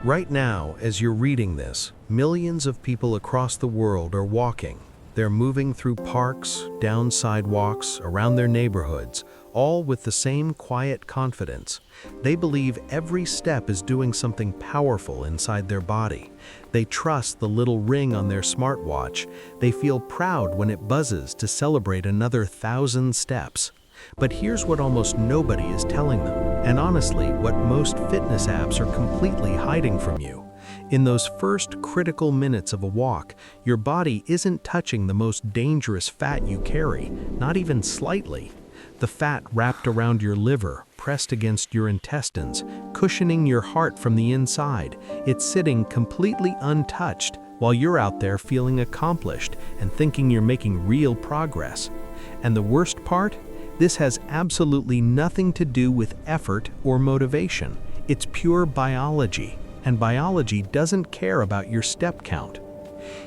Right now, as you're reading this, millions of people across the world are walking. They're moving through parks, down sidewalks, around their neighborhoods, all with the same quiet confidence. They believe every step is doing something powerful inside their body. They trust the little ring on their smartwatch. They feel proud when it buzzes to celebrate another 1,000 steps. But here's what almost nobody is telling them, and honestly, what most fitness apps are completely hiding from you. In those first critical minutes of a walk, your body isn't touching the most dangerous fat you carry, not even slightly. The fat wrapped around your liver, pressed against your intestines, cushioning your heart from the inside, it's sitting completely untouched while you're out there feeling accomplished and thinking you're making real progress. And the worst part? This has absolutely nothing to do with effort or motivation. It's pure biology, and biology doesn't care about your step count.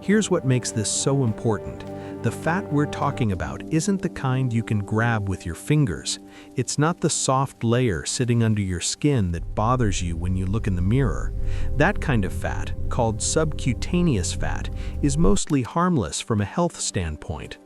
Here's what makes this so important. The fat we're talking about isn't the kind you can grab with your fingers. It's not the soft layer sitting under your skin that bothers you when you look in the mirror. That kind of fat, called subcutaneous fat, is mostly harmless from a health standpoint.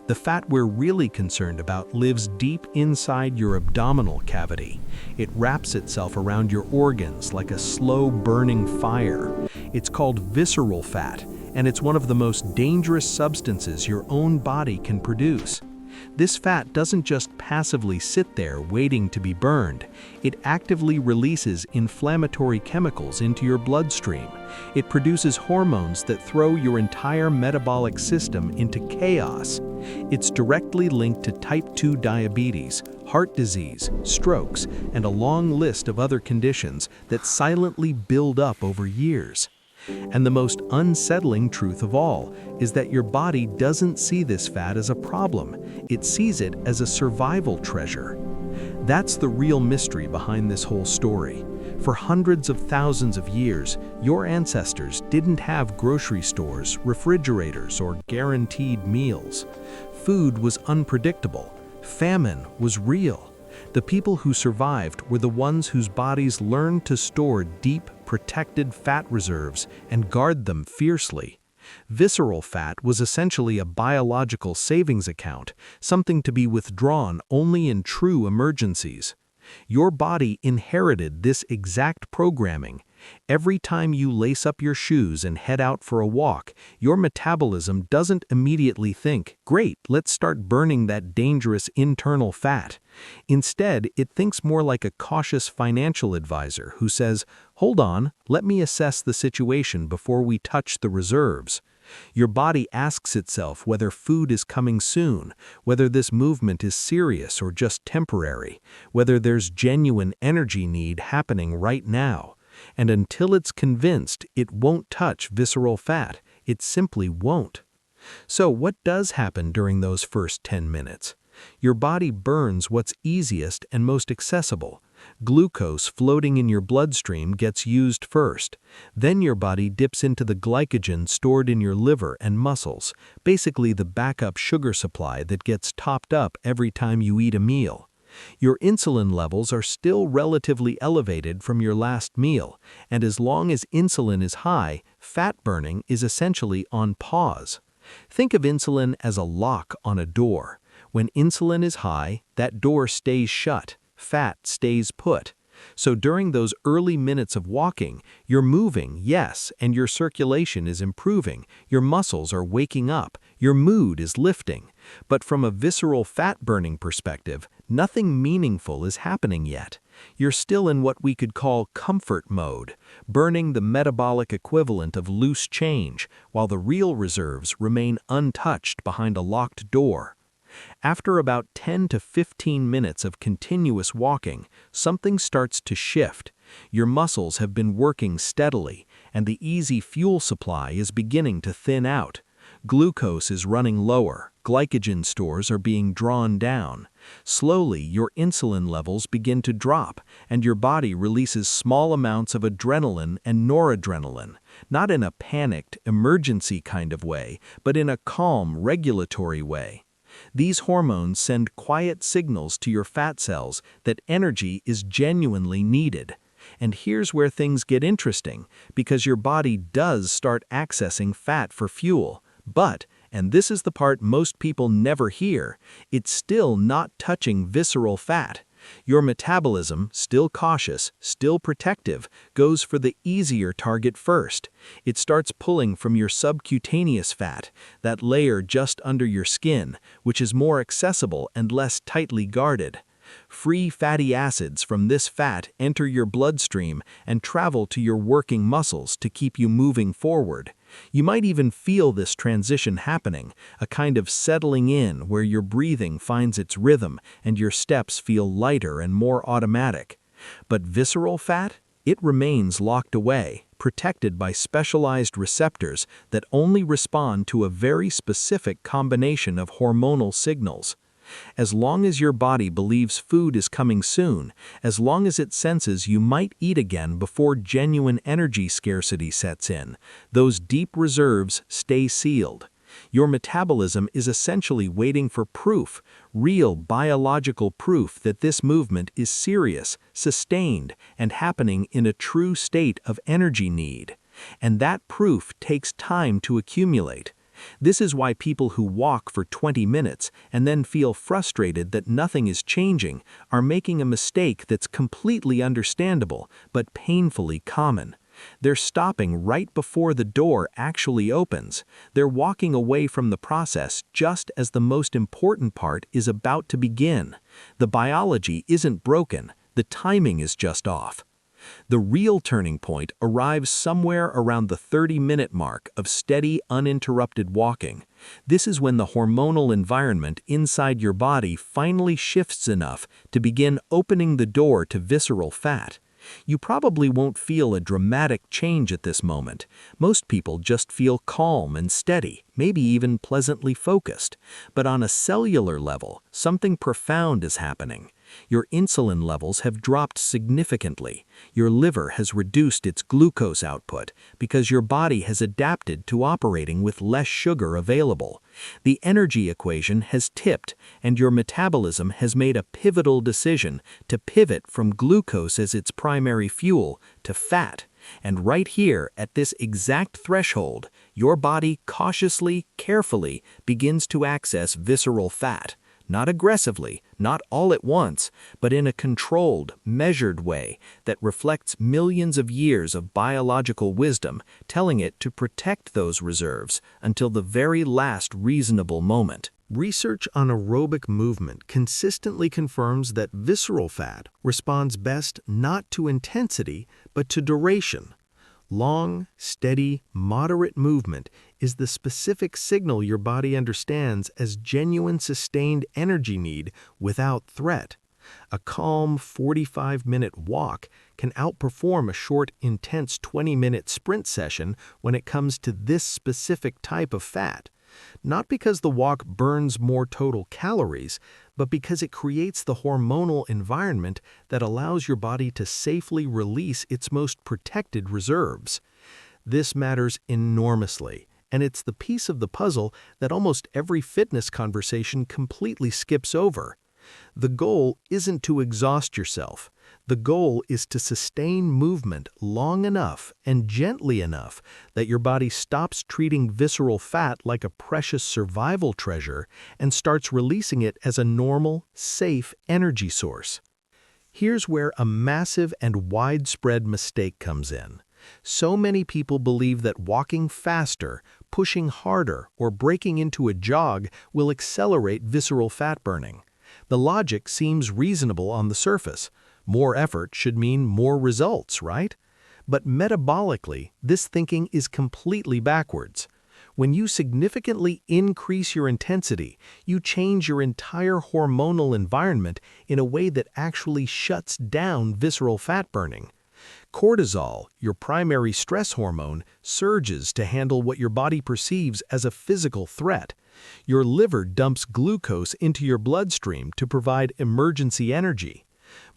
The fat we're really concerned about lives deep inside your abdominal cavity. It wraps itself around your organs like a slow-burning fire. It's called visceral fat, and it's one of the most dangerous substances your own body can produce. This fat doesn't just passively sit there waiting to be burned. It actively releases inflammatory chemicals into your bloodstream. It produces hormones that throw your entire metabolic system into chaos. It's directly linked to type 2 diabetes, heart disease, strokes, and a long list of other conditions that silently build up over years. And the most unsettling truth of all is that your body doesn't see this fat as a problem. It sees it as a survival treasure. That's the real mystery behind this whole story. For hundreds of thousands of years, your ancestors didn't have grocery stores, refrigerators, or guaranteed meals. Food was unpredictable. Famine was real. The people who survived were the ones whose bodies learned to store deep, protected fat reserves and guard them fiercely. Visceral fat was essentially a biological savings account, something to be withdrawn only in true emergencies. Your body inherited this exact programming. Every time you lace up your shoes and head out for a walk, your metabolism doesn't immediately think, "Great, let's start burning that dangerous internal fat." Instead, it thinks more like a cautious financial advisor who says, "Hold on, let me assess the situation before we touch the reserves." Your body asks itself whether food is coming soon, whether this movement is serious or just temporary, whether there's genuine energy need happening right now. And until it's convinced it won't touch visceral fat, it simply won't. So what does happen during those first 10 minutes? Your body burns what's easiest and most accessible. Glucose floating in your bloodstream gets used first. Then your body dips into the glycogen stored in your liver and muscles, basically the backup sugar supply that gets topped up every time you eat a meal. Your insulin levels are still relatively elevated from your last meal, and as long as insulin is high, fat burning is essentially on pause. Think of insulin as a lock on a door. When insulin is high, that door stays shut. Fat stays put. So during those early minutes of walking, you're moving, yes, and your circulation is improving, your muscles are waking up, your mood is lifting. But from a visceral fat-burning perspective, nothing meaningful is happening yet. You're still in what we could call comfort mode, burning the metabolic equivalent of loose change, while the real reserves remain untouched behind a locked door. After about 10 to 15 minutes of continuous walking, something starts to shift. Your muscles have been working steadily, and the easy fuel supply is beginning to thin out. Glucose is running lower, glycogen stores are being drawn down. Slowly, your insulin levels begin to drop, and your body releases small amounts of adrenaline and noradrenaline, not in a panicked, emergency kind of way, but in a calm, regulatory way. These hormones send quiet signals to your fat cells that energy is genuinely needed. And here's where things get interesting, because your body does start accessing fat for fuel. But, and this is the part most people never hear, it's still not touching visceral fat. Your metabolism, still cautious, still protective, goes for the easier target first. It starts pulling from your subcutaneous fat, that layer just under your skin, which is more accessible and less tightly guarded. Free fatty acids from this fat enter your bloodstream and travel to your working muscles to keep you moving forward. You might even feel this transition happening, a kind of settling in where your breathing finds its rhythm and your steps feel lighter and more automatic. But visceral fat? It remains locked away, protected by specialized receptors that only respond to a very specific combination of hormonal signals. As long as your body believes food is coming soon, as long as it senses you might eat again before genuine energy scarcity sets in, those deep reserves stay sealed. Your metabolism is essentially waiting for proof, real biological proof that this movement is serious, sustained, and happening in a true state of energy need. And that proof takes time to accumulate. This is why people who walk for 20 minutes and then feel frustrated that nothing is changing are making a mistake that's completely understandable but painfully common. They're stopping right before the door actually opens. They're walking away from the process just as the most important part is about to begin. The biology isn't broken, the timing is just off. The real turning point arrives somewhere around the 30-minute mark of steady, uninterrupted walking. This is when the hormonal environment inside your body finally shifts enough to begin opening the door to visceral fat. You probably won't feel a dramatic change at this moment. Most people just feel calm and steady, maybe even pleasantly focused. But on a cellular level, something profound is happening. Your insulin levels have dropped significantly. Your liver has reduced its glucose output because your body has adapted to operating with less sugar available. The energy equation has tipped, and your metabolism has made a pivotal decision to pivot from glucose as its primary fuel to fat. And right here, at this exact threshold, your body cautiously, carefully begins to access visceral fat. Not aggressively, not all at once, but in a controlled, measured way that reflects millions of years of biological wisdom, telling it to protect those reserves until the very last reasonable moment. Research on aerobic movement consistently confirms that visceral fat responds best not to intensity, but to duration. Long, steady, moderate movement is the specific signal your body understands as genuine sustained energy need without threat. A calm 45-minute walk can outperform a short, intense 20-minute sprint session when it comes to this specific type of fat. Not because the walk burns more total calories, but because it creates the hormonal environment that allows your body to safely release its most protected reserves. This matters enormously, and it's the piece of the puzzle that almost every fitness conversation completely skips over. The goal isn't to exhaust yourself. The goal is to sustain movement long enough and gently enough that your body stops treating visceral fat like a precious survival treasure and starts releasing it as a normal, safe energy source. Here's where a massive and widespread mistake comes in. So many people believe that walking faster, pushing harder, or breaking into a jog will accelerate visceral fat burning. The logic seems reasonable on the surface. More effort should mean more results, right? But metabolically, this thinking is completely backwards. When you significantly increase your intensity, you change your entire hormonal environment in a way that actually shuts down visceral fat burning. Cortisol, your primary stress hormone, surges to handle what your body perceives as a physical threat. Your liver dumps glucose into your bloodstream to provide emergency energy.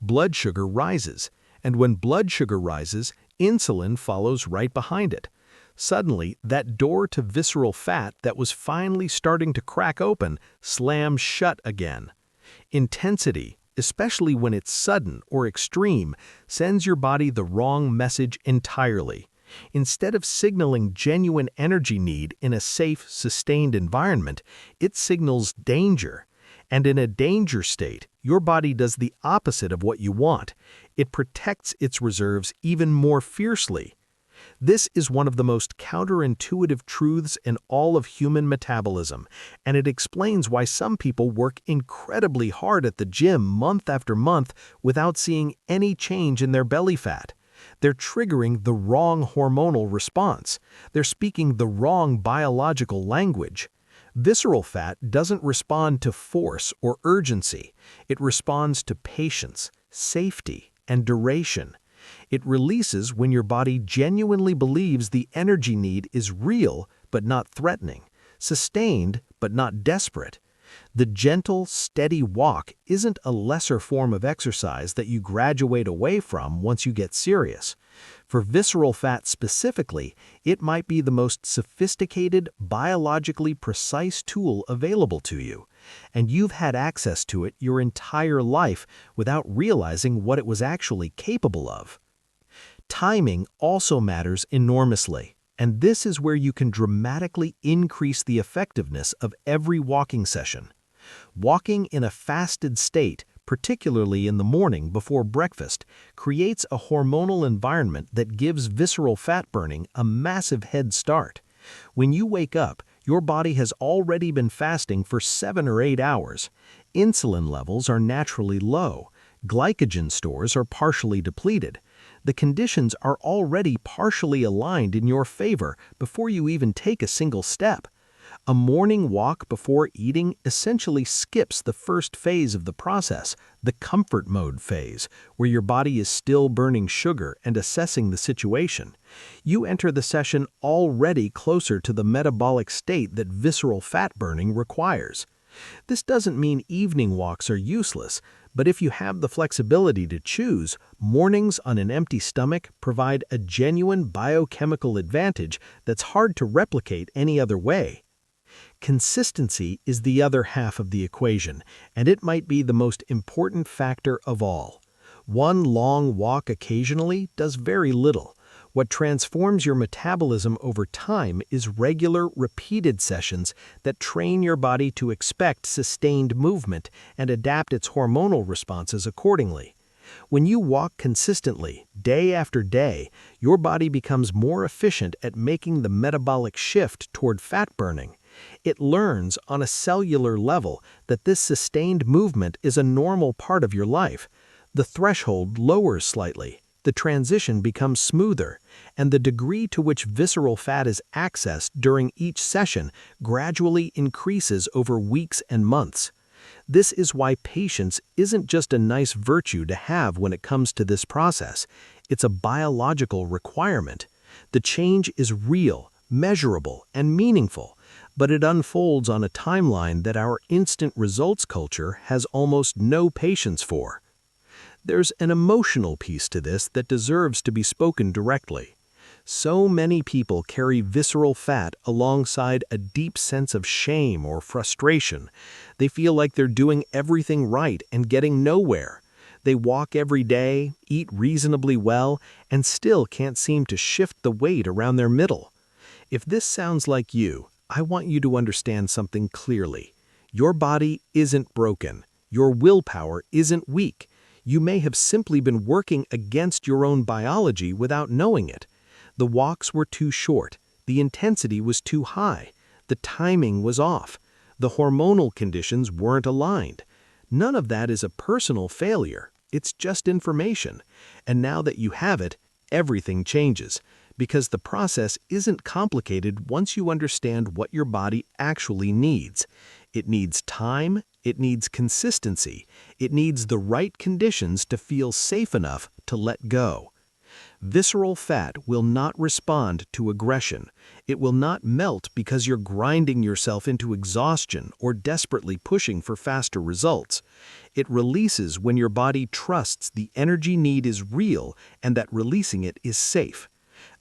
Blood sugar rises, and when blood sugar rises, insulin follows right behind it. Suddenly, that door to visceral fat that was finally starting to crack open slams shut again. Intensity, especially when it's sudden or extreme, sends your body the wrong message entirely. Instead of signaling genuine energy need in a safe, sustained environment, it signals danger. And in a danger state, your body does the opposite of what you want. It protects its reserves even more fiercely. This is one of the most counterintuitive truths in all of human metabolism, and it explains why some people work incredibly hard at the gym month after month without seeing any change in their belly fat. They're triggering the wrong hormonal response. They're speaking the wrong biological language. Visceral fat doesn't respond to force or urgency. It responds to patience, safety, and duration. It releases when your body genuinely believes the energy need is real but not threatening, sustained but not desperate. The gentle, steady walk isn't a lesser form of exercise that you graduate away from once you get serious. For visceral fat specifically, it might be the most sophisticated, biologically precise tool available to you, and you've had access to it your entire life without realizing what it was actually capable of. Timing also matters enormously, and this is where you can dramatically increase the effectiveness of every walking session. Walking in a fasted state, particularly in the morning before breakfast, creates a hormonal environment that gives visceral fat burning a massive head start. When you wake up, your body has already been fasting for 7 or 8 hours. Insulin levels are naturally low. Glycogen stores are partially depleted. The conditions are already partially aligned in your favor before you even take a single step. A morning walk before eating essentially skips the first phase of the process, the comfort mode phase, where your body is still burning sugar and assessing the situation. You enter the session already closer to the metabolic state that visceral fat burning requires. This doesn't mean evening walks are useless, but if you have the flexibility to choose, mornings on an empty stomach provide a genuine biochemical advantage that's hard to replicate any other way. Consistency is the other half of the equation, and it might be the most important factor of all. One long walk occasionally does very little. What transforms your metabolism over time is regular, repeated sessions that train your body to expect sustained movement and adapt its hormonal responses accordingly. When you walk consistently, day after day, your body becomes more efficient at making the metabolic shift toward fat burning. It learns on a cellular level that this sustained movement is a normal part of your life. The threshold lowers slightly, the transition becomes smoother, and the degree to which visceral fat is accessed during each session gradually increases over weeks and months. This is why patience isn't just a nice virtue to have when it comes to this process. It's a biological requirement. The change is real, measurable, and meaningful, but it unfolds on a timeline that our instant results culture has almost no patience for. There's an emotional piece to this that deserves to be spoken directly. So many people carry visceral fat alongside a deep sense of shame or frustration. They feel like they're doing everything right and getting nowhere. They walk every day, eat reasonably well, and still can't seem to shift the weight around their middle. If this sounds like you, I want you to understand something clearly. Your body isn't broken. Your willpower isn't weak. You may have simply been working against your own biology without knowing it. The walks were too short. The intensity was too high. The timing was off. The hormonal conditions weren't aligned. None of that is a personal failure. It's just information. And now that you have it, everything changes. Because the process isn't complicated once you understand what your body actually needs. It needs time, it needs consistency, it needs the right conditions to feel safe enough to let go. Visceral fat will not respond to aggression. It will not melt because you're grinding yourself into exhaustion or desperately pushing for faster results. It releases when your body trusts the energy need is real and that releasing it is safe.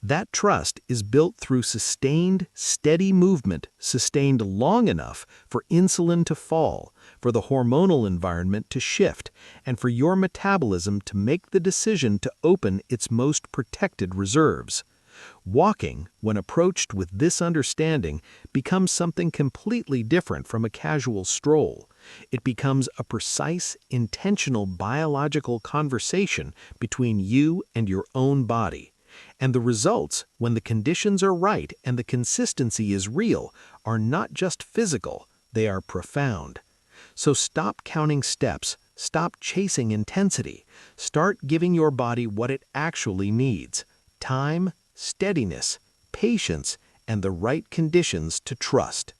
That trust is built through sustained, steady movement, sustained long enough for insulin to fall, for the hormonal environment to shift, and for your metabolism to make the decision to open its most protected reserves. Walking, when approached with this understanding, becomes something completely different from a casual stroll. It becomes a precise, intentional biological conversation between you and your own body. And the results, when the conditions are right and the consistency is real, are not just physical, they are profound. So stop counting steps, stop chasing intensity, start giving your body what it actually needs: time, steadiness, patience, and the right conditions to trust.